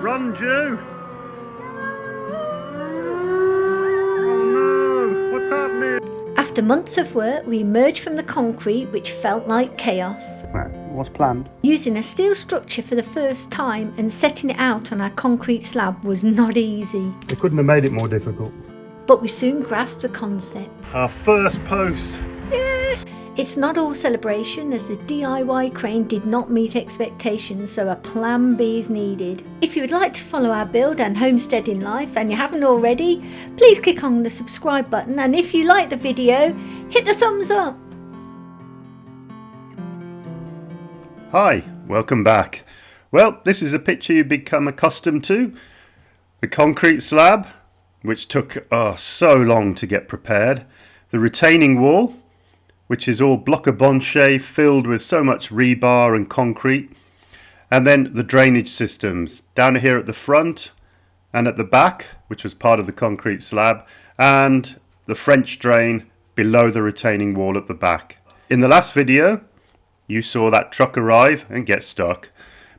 Run, Jew! Oh no, what's happening? After months of work, we emerged from the concrete, which felt like chaos. Well, what's planned? Using a steel structure for the first time and setting it out on our concrete slab was not easy. They couldn't have made it more difficult. But we soon grasped the concept. Our first post. Yes! It's not all celebration, as the DIY crane did not meet expectations, so a plan B is needed. If you would like to follow our build and homesteading life and you haven't already, please click on the subscribe button, and if you like the video, hit the thumbs up. Hi, welcome back. Well, this is a picture you've become accustomed to. The concrete slab, which took so long to get prepared. The retaining wall, which is all block of bonche filled with so much rebar and concrete. And then the drainage systems down here at the front and at the back, which was part of the concrete slab, and the French drain below the retaining wall at the back. In the last video, you saw that truck arrive and get stuck,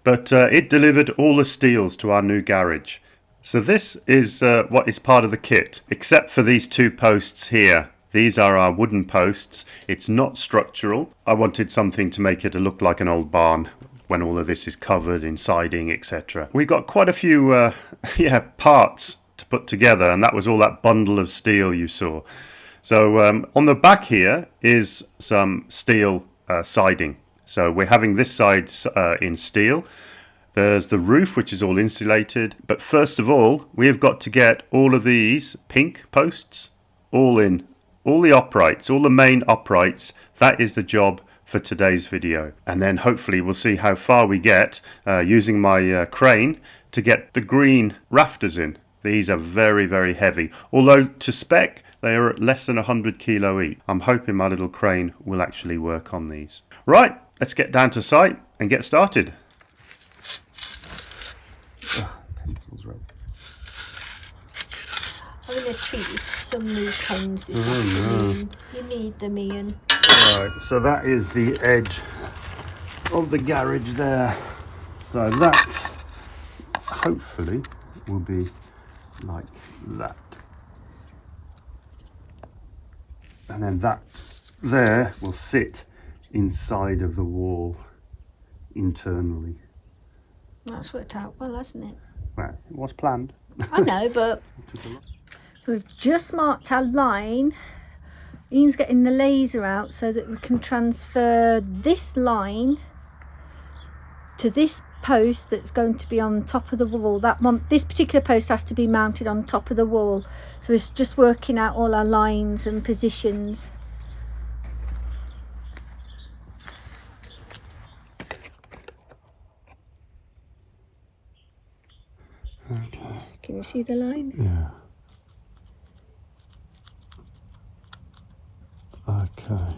but it delivered all the steels to our new garage. So this is what is part of the kit, except for these two posts here. These are our wooden posts. It's not structural. I wanted something to make it look like an old barn when all of this is covered in siding, etc. We got quite a few parts to put together, and that was all that bundle of steel you saw. So on the back here is some steel siding. So we're having this side in steel. There's the roof, which is all insulated. But first of all, we have got to get all of these pink posts all in. All the uprights, all the main uprights. That is the job for today's video. And then hopefully we'll see how far we get using my crane to get the green rafters in. These are very, very heavy. Although to spec, they are at less than 100 kilo each. I'm hoping my little crane will actually work on these. Right, let's get down to site and get started. Pencils ready. I'm going to treat you to some new cones this afternoon. You need them, Ian. Right, so that is the edge of the garage there. So that hopefully will be like that. And then that there will sit inside of the wall internally. That's worked out well, hasn't it? Well, it was planned. I know, but so we've just marked our line. Ian's getting the laser out so that we can transfer this line to this post that's going to be on top of the wall. That one, this particular post has to be mounted on top of the wall. So it's just working out all our lines and positions. Okay. Can you see the line? Yeah. Okay.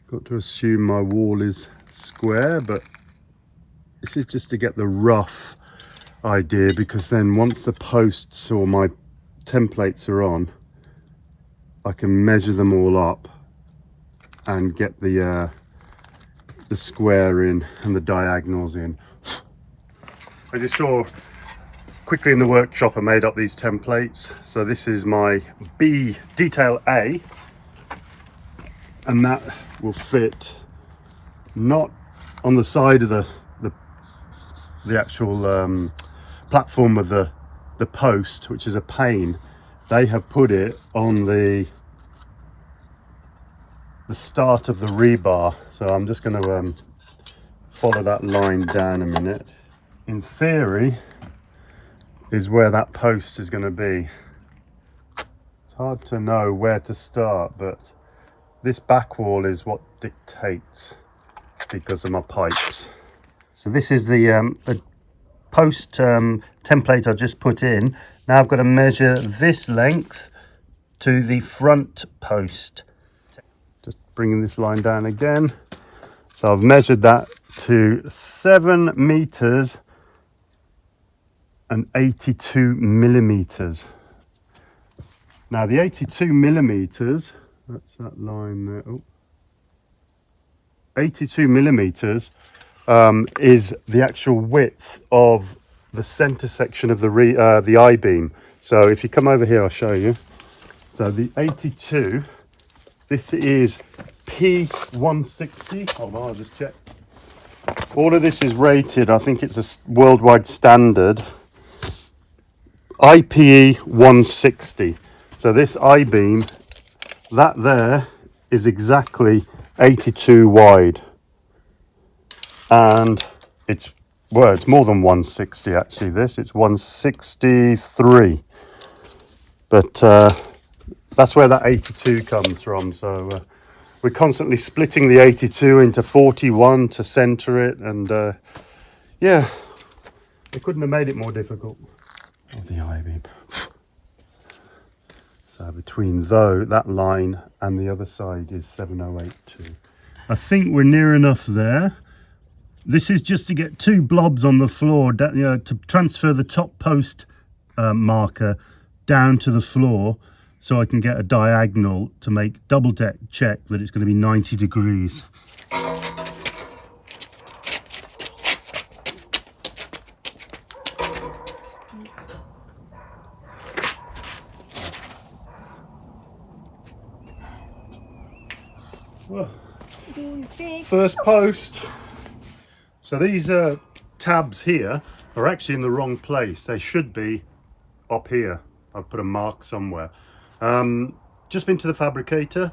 Got to assume my wall is square, but this is just to get the rough idea, because then once the posts or my templates are on, I can measure them all up and get the square in and the diagonals in. As you saw quickly in the workshop, I made up these templates. So this is my B detail A, and that will fit not on the side of the actual platform of the post, which is a pane. They have put it on the start of the rebar. So I'm just going to follow that line down a minute. In theory, is where that post is going to be. It's hard to know where to start, but this back wall is what dictates because of my pipes. So this is the post template I just put in. Now I've got to measure this length to the front post. Just bringing this line down again. So I've measured that to 7 meters and 82 millimeters. Now the 82 millimeters, that's that line there. Oh. 82 millimeters is the actual width of the center section of the I-beam. So if you come over here, I'll show you. So the 82, this is P160. Hold on, I'll just check. All of this is rated, I think it's a worldwide standard, IPE 160. So this I-beam, that there is exactly 82 wide. And it's more than 160 actually. It's 163. But that's where that 82 comes from. So we're constantly splitting the 82 into 41 to center it, and yeah, they couldn't have made it more difficult. Oh, the I-beam. So between that line and the other side is 7082. I think we're near enough there. This is just to get two blobs on the floor, to transfer the top post marker down to the floor, so I can get a diagonal to make double check that it's going to be 90 degrees. Well, first post. So these tabs here are actually in the wrong place. They should be up here. I've put a mark somewhere. Just been to the fabricator.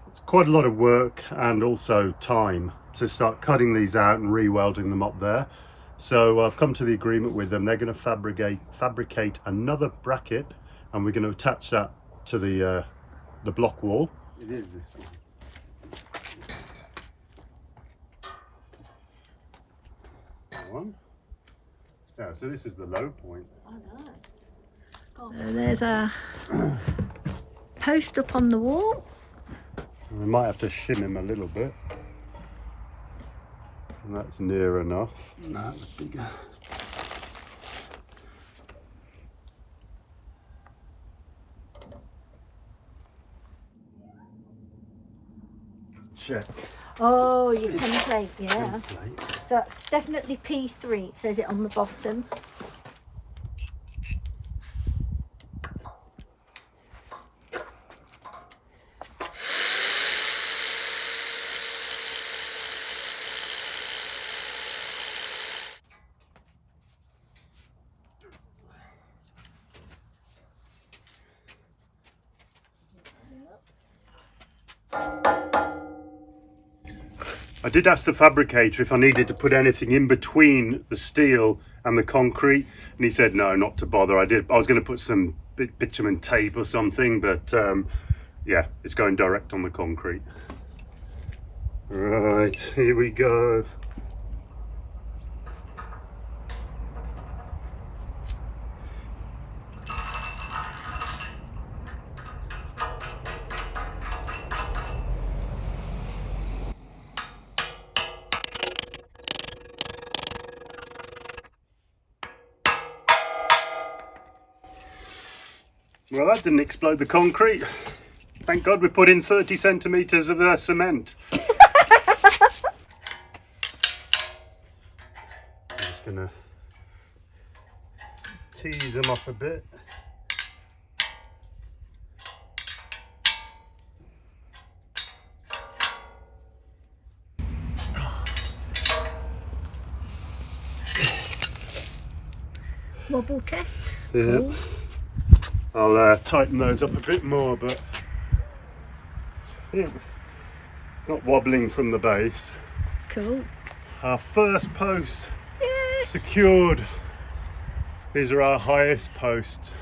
It's quite a lot of work and also time to start cutting these out and re-welding them up there. So I've come to the agreement with them. They're going to fabricate another bracket, and we're going to attach that to the block wall. It is this one. Yeah, so this is the low point. I know. There's a post up on the wall. We might have to shim him a little bit. And that's near enough. That was bigger. Check. Oh, your template, yeah. Template. So that's definitely P3. It says it on the bottom. I did ask the fabricator if I needed to put anything in between the steel and the concrete, and he said no, not to bother. I was going to put some bitumen tape or something, but yeah, it's going direct on the concrete. Right, here we go. Well, that didn't explode the concrete. Thank God we put in 30 centimetres of cement. I'm just going to tease them up a bit. Wobble test. Yeah. Ooh. I'll tighten those up a bit more, but yeah, it's not wobbling from the base. Cool. Our first post Yes. secured. These are our highest posts,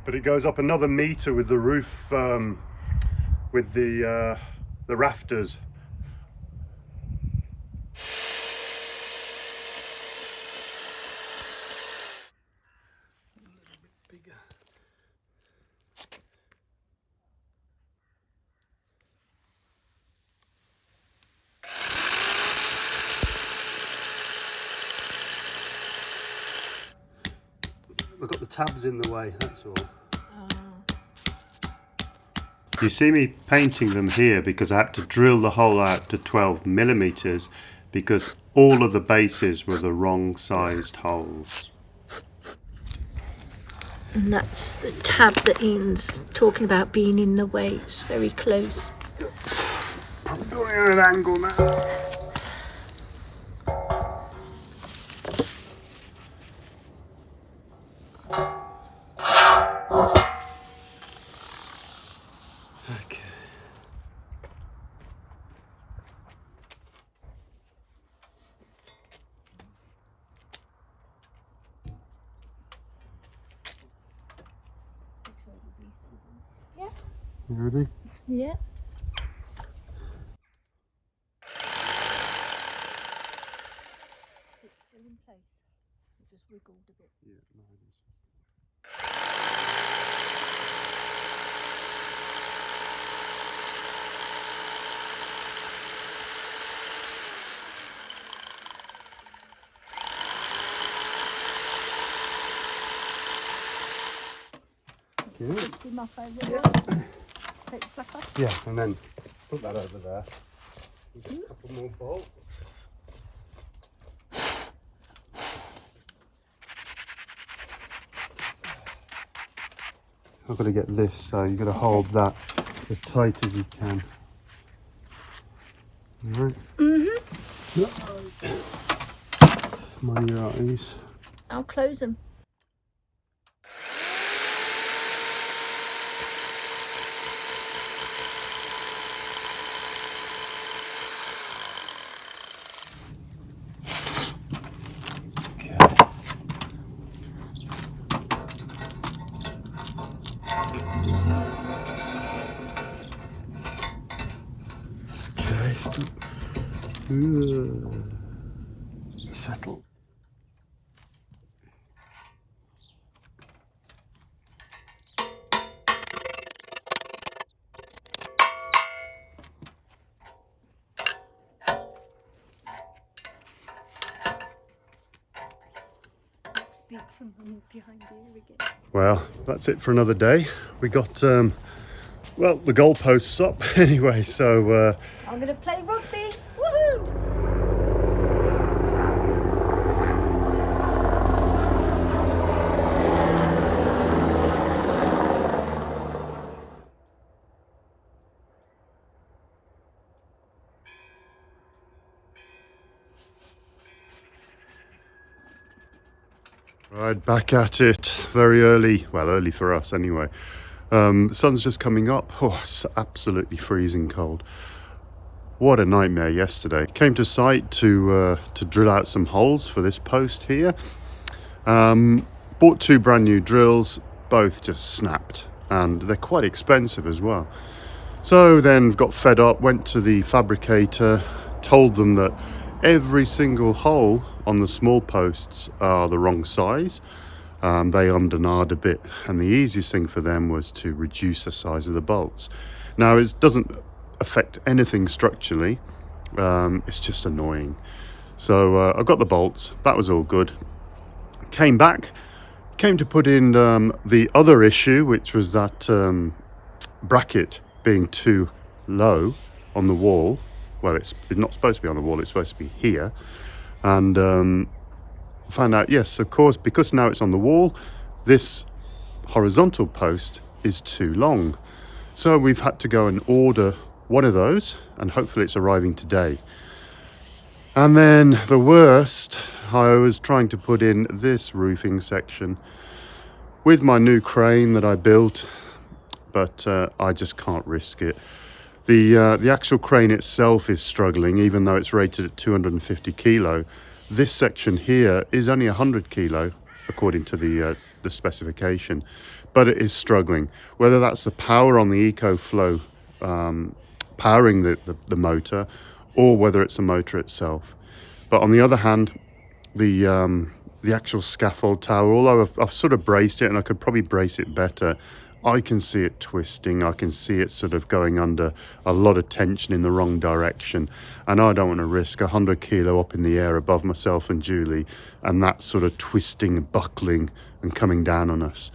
but it goes up another metre with the roof, with the rafters. I've got the tabs in the way, that's all. You see me painting them here because I had to drill the hole out to 12 millimeters because all of the bases were the wrong sized holes. And that's the tab that Ian's talking about being in the way. It's very close. I'm going at an angle now. Okay. You ready? Yeah. It's still in place. It just wiggled a bit. Yeah, no, it is. Just him off over there. Take the flap off. Yeah, and then put that over there. Get a couple more bolts. I've got to get this, so you've got to hold that as tight as you can. Alright. Mind your eyes. I'll close them. Settle. Speak from behind here again. Well, that's it for another day. We got well, the goalposts up anyway, so I'm going to play rugby. Woohoo! right, back at it very early. Well, early for us anyway. The sun's just coming up. Oh, it's absolutely freezing cold. What a nightmare yesterday. Came to site to drill out some holes for this post here. Bought 2 brand new drills, both just snapped, and they're quite expensive as well. So then got fed up, went to the fabricator, told them that every single hole on the small posts are the wrong size. They undernarred a bit, and the easiest thing for them was to reduce the size of the bolts. Now, it doesn't affect anything structurally, it's just annoying. So I got the bolts, that was all good. Came back, came to put in the other issue, which was that bracket being too low on the wall. Well, it's not supposed to be on the wall, it's supposed to be here. And found out, yes, of course, because now it's on the wall, this horizontal post is too long. So we've had to go and order one of those, and hopefully it's arriving today. And then the worst, I was trying to put in this roofing section with my new crane that I built, but I just can't risk it. The actual crane itself is struggling, even though it's rated at 250 kilo. This section here is only 100 kilo, according to the specification, but it is struggling. Whether that's the power on the EcoFlow powering the motor, or whether it's the motor itself. But on the other hand, the actual scaffold tower, although I've sort of braced it, and I could probably brace it better, I can see it twisting. I can see it sort of going under a lot of tension in the wrong direction, and I don't want to risk 100 kilo up in the air above myself and Julie, and that sort of twisting, buckling and coming down on us.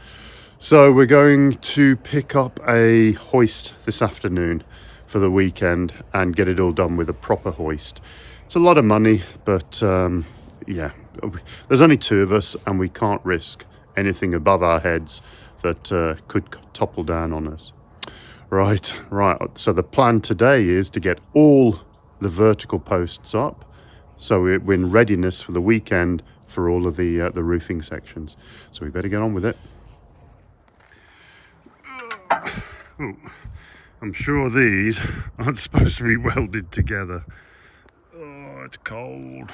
So we're going to pick up a hoist this afternoon for the weekend and get it all done with a proper hoist, It's a lot of money, but yeah, there's only 2 of us and we can't risk anything above our heads that could topple down on us. Right. So the plan today is to get all the vertical posts up, so we're in readiness for the weekend for all of the roofing sections. So we better get on with it. Oh, I'm sure these aren't supposed to be welded together. Oh, it's cold.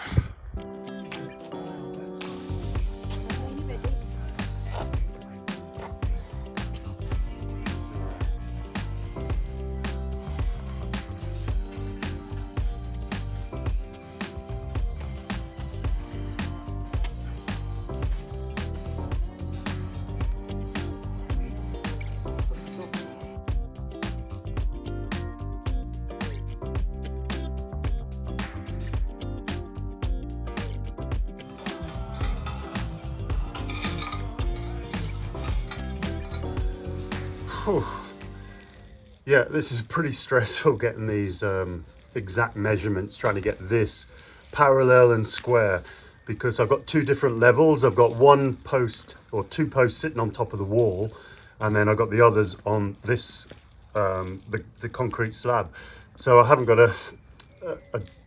Yeah, this is pretty stressful getting these exact measurements, trying to get this parallel and square, because I've got 2 different levels. I've got 1 post or 2 posts sitting on top of the wall, and then I've got the others on this the concrete slab. So I haven't got a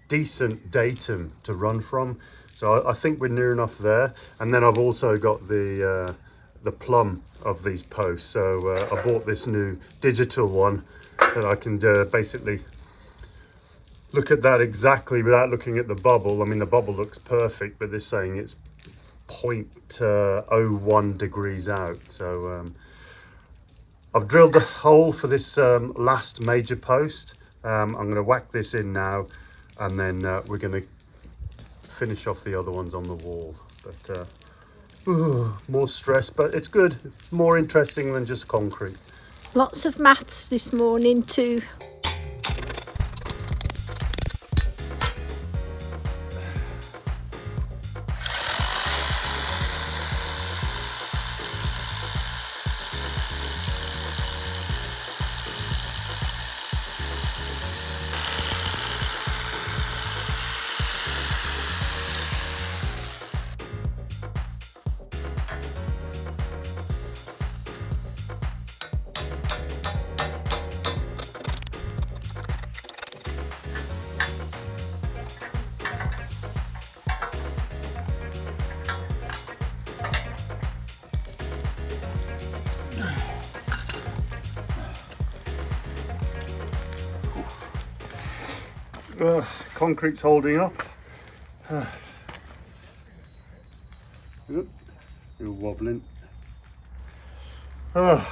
decent datum to run from. So I think we're near enough there. And then I've also got the plumb of these posts. So I bought this new digital one that I can basically look at that exactly without looking at the bubble. I mean, the bubble looks perfect, but they're saying it's 0.01 degrees out. So I've drilled the hole for this last major post. I'm going to whack this in now, and then we're going to finish off the other ones on the wall. But more stress, but it's good. More interesting than just concrete. Lots of maths this morning too. Concrete's holding up. Still wobbling. Right.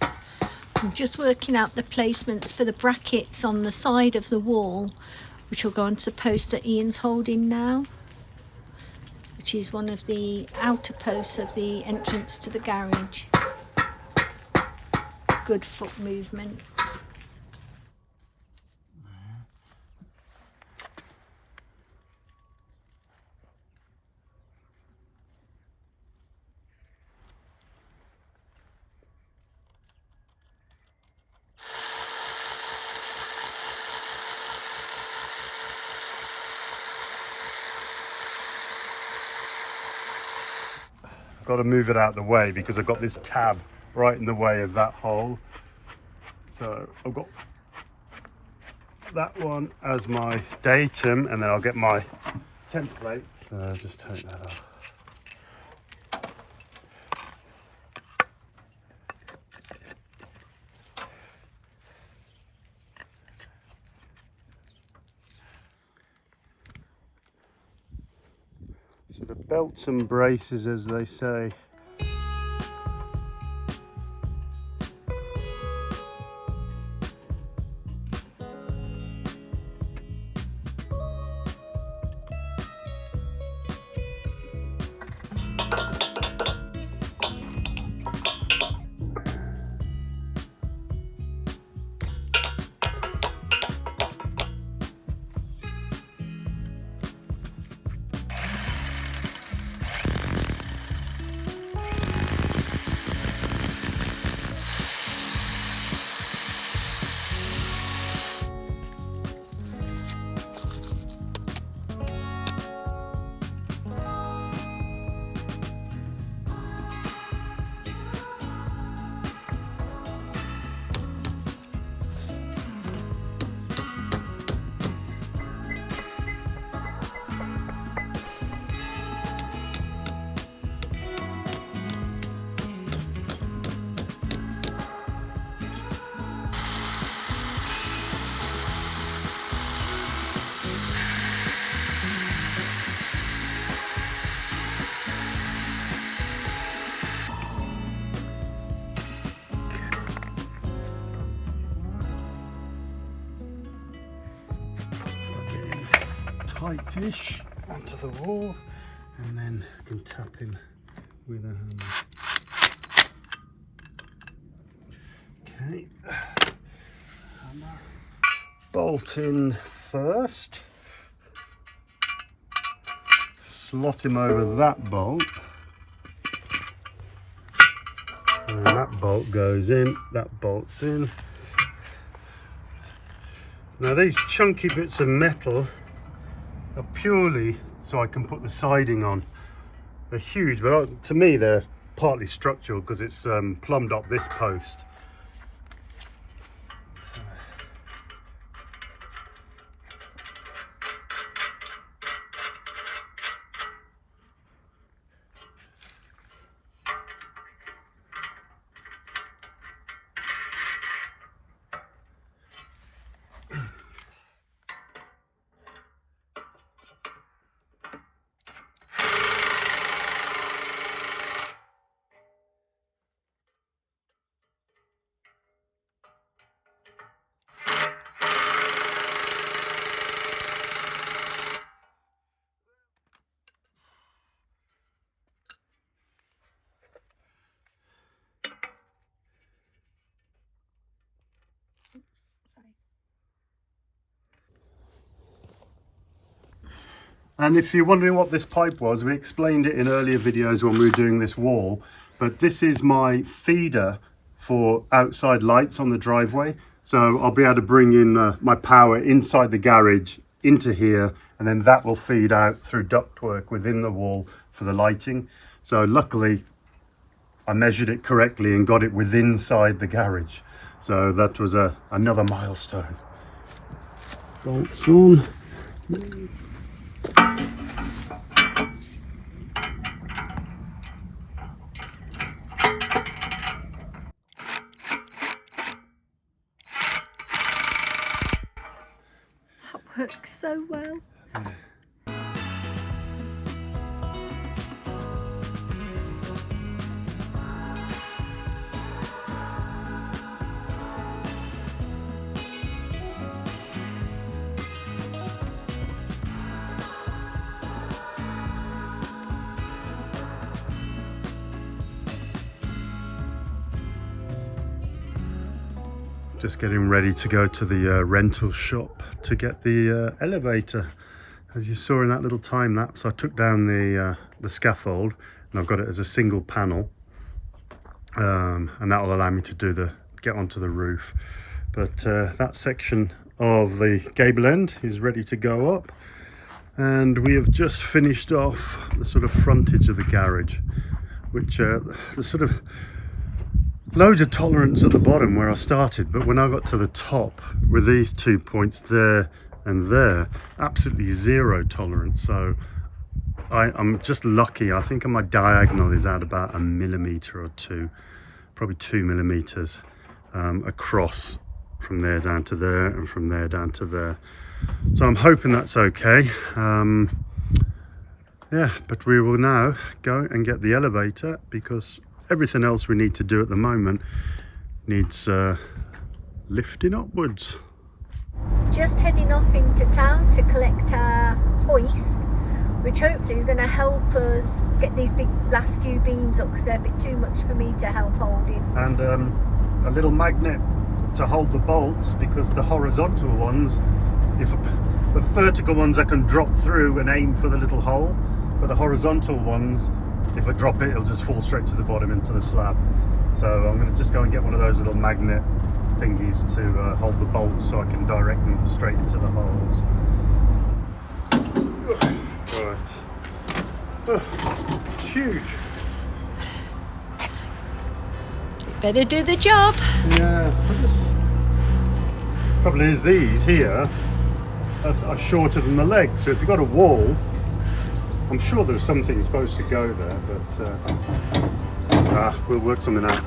I'm just working out the placements for the brackets on the side of the wall, which will go onto the post that Ian's holding now, which is one of the outer posts of the entrance to the garage. Good foot movement. Got to move it out of the way because I've got this tab right in the way of that hole. So I've got that one as my datum, and then I'll get my template. So I'll just take that off. Sort of belts and braces, as they say. tightish onto the wall, and then you can tap him with a hammer. Okay, hammer. Bolt in first, slot him over that bolt, and that bolt goes in, that bolt's in. Now these chunky bits of metal are purely so I can put the siding on. They're huge, but to me they're partly structural because it's plumbed up this post. And if you're wondering what this pipe was, we explained it in earlier videos when we were doing this wall, but this is my feeder for outside lights on the driveway. So I'll be able to bring in my power inside the garage into here, and then that will feed out through ductwork within the wall for the lighting. So luckily I measured it correctly and got it within inside the garage. So that was another milestone. Bolts on. That works so well. Just getting ready to go to the rental shop to get the elevator. As you saw in that little time lapse, I took down the scaffold and I've got it as a single panel, and that will allow me to get onto the roof. But that section of the gable end is ready to go up, and we have just finished off the sort of frontage of the garage, which the sort of loads of tolerance at the bottom where I started, but when I got to the top with these 2 points there and there, absolutely zero tolerance. So I'm just lucky. I think my diagonal is at about 1 millimeter or two, probably 2 millimeters across from there down to there and from there down to there. So I'm hoping that's okay. Yeah, but we will now go and get the elevator, because everything else we need to do at the moment needs lifting upwards. Just heading off into town to collect our hoist, which hopefully is going to help us get these big last few beams up, because they're a bit too much for me to help hold in. And a little magnet to hold the bolts, because the horizontal ones, the vertical ones I can drop through and aim for the little hole, but the horizontal ones, if I drop it, it'll just fall straight to the bottom into the slab. So I'm going to just go and get one of those little magnet thingies to hold the bolts so I can direct them straight into the holes. Right. It's huge. Better do the job. Yeah, probably is these here are shorter than the legs. So if you've got a wall, I'm sure there's something supposed to go there, but we'll work something out.